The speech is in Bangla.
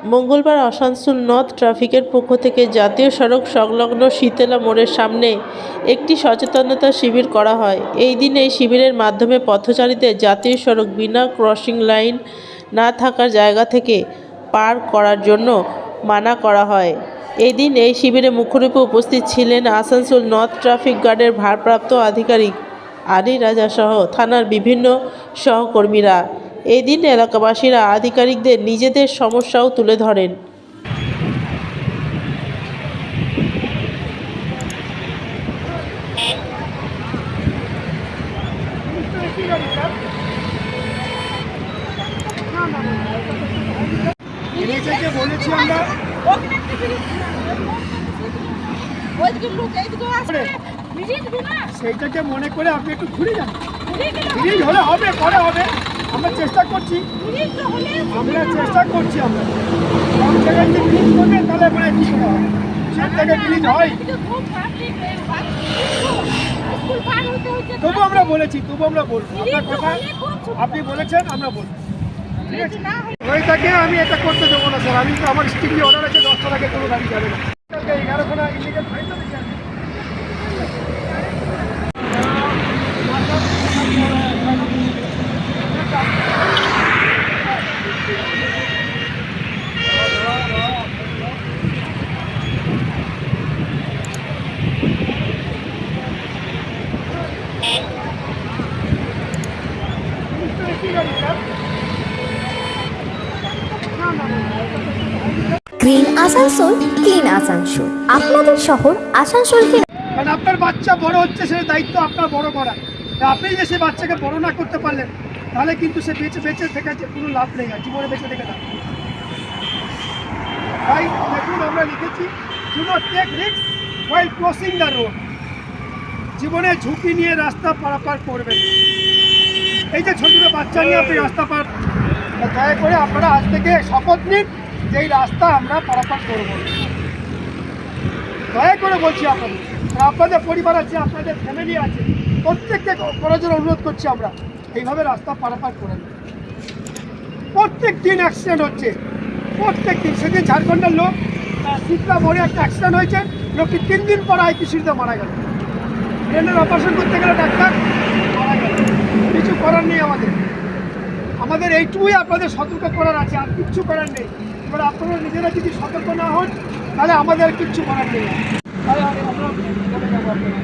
মঙ্গলবার আসানসোল নর্থ ট্রাফিকের পক্ষ থেকে জাতীয় সড়ক সংলগ্ন শীতলা মোড়ের সামনে একটি সচেতনতা শিবির করা হয়। এই দিন এই শিবিরের মাধ্যমে পথচারীদের জাতীয় সড়ক বিনা ক্রসিং লাইন না থাকার জায়গা থেকে পার করার জন্য মানা করা হয়। এই দিন এই শিবিরে মুখ্যরূপে উপস্থিত ছিলেন আসানসোল নর্থ ট্রাফিক গার্ডের ভারপ্রাপ্ত আধিকারিক আলী রাজা সহ থানার বিভিন্ন সহকর্মীরা। এই দিন এলাকাবাসীরা আধিকারিকদের নিজেদের সমস্যাও তুলে ধরেন। সেইটাকে মনে করে আপনি একটু ঘুরে যান। ব্রিজ হলে হবে, পরে হবে, আমরা চেষ্টা করছি, আমরা সব জায়গায় যে ব্রিজ করবে তাহলে মানে কি হবে, সব জায়গায় ব্রিজ হয়। তবু আমরা বলেছি, তবু আমরা বলবো আপনার কথা, আপনি বলেছেন আমরা বলবো, ঠিক আছে। হয়ে থাকে আমি এটা করতে দেবো না স্যার, আমি তো আমার স্ট্রিক্টলি অর্ডার আছে 10টার আগে কোনো গাড়ি যাবে না। 11খানা ইলিগাল ফাইন তো দেখি আমি। গ্রিন আসানসোল, ক্লিন আসানসোল, আপনাদের শহর আসানসোলকে। কারণ আপনার বাচ্চা বড় হচ্ছে, সেই দায়িত্ব আপনার বড় করা। আপনি যে সে বাচ্চাকে বড় না করতে পারলেন তাহলে কিন্তু সে বেঁচে থেকে কোনো লাভ নেই, আর জীবনে বেঁচে থেকে লাভ। তাই দেখুন আমরা লিখেছি, do not take risk while crossing the road. জীবনে ঝুঁকি নিয়ে রাস্তা পারাপার করবেন। এই যে ছোট ছোট বাচ্চা নিয়ে আপনি রাস্তা পার, দয়া করে আপনারা আজ থেকে শপথ নিন যে এই রাস্তা আমরা পারাপার করব। দয়া করে বলছি আপনাদের, আপনাদের পরিবার আছে, আপনাদের ফ্যামিলি আছে, প্রত্যেককে করার জন্য অনুরোধ করছি আমরা এইভাবে রাস্তা পারাপার করেন। প্রত্যেক দিন অ্যাক্সিডেন্ট হচ্ছে, প্রত্যেক দিন। সেদিন ঝাড়খণ্ডের লোক শীতলা মোড়ে একটা অ্যাক্সিডেন্ট হয়েছে, লোকটি 3 দিন পর আইকিউসিতে মারা গেল। ব্রেনের অপারেশন করতে গেলে ডাক্তার মারা গেল। কিছু করার নেই আমাদের এইটুকুই আপনাদের সতর্ক করার আছে, আর কিচ্ছু করার নেই। এবার আপনারা নিজেরা যদি সতর্ক না হন তাহলে আমাদের কিচ্ছু করার নেই। তাহলে আমরা বলে যাবো আপনারা।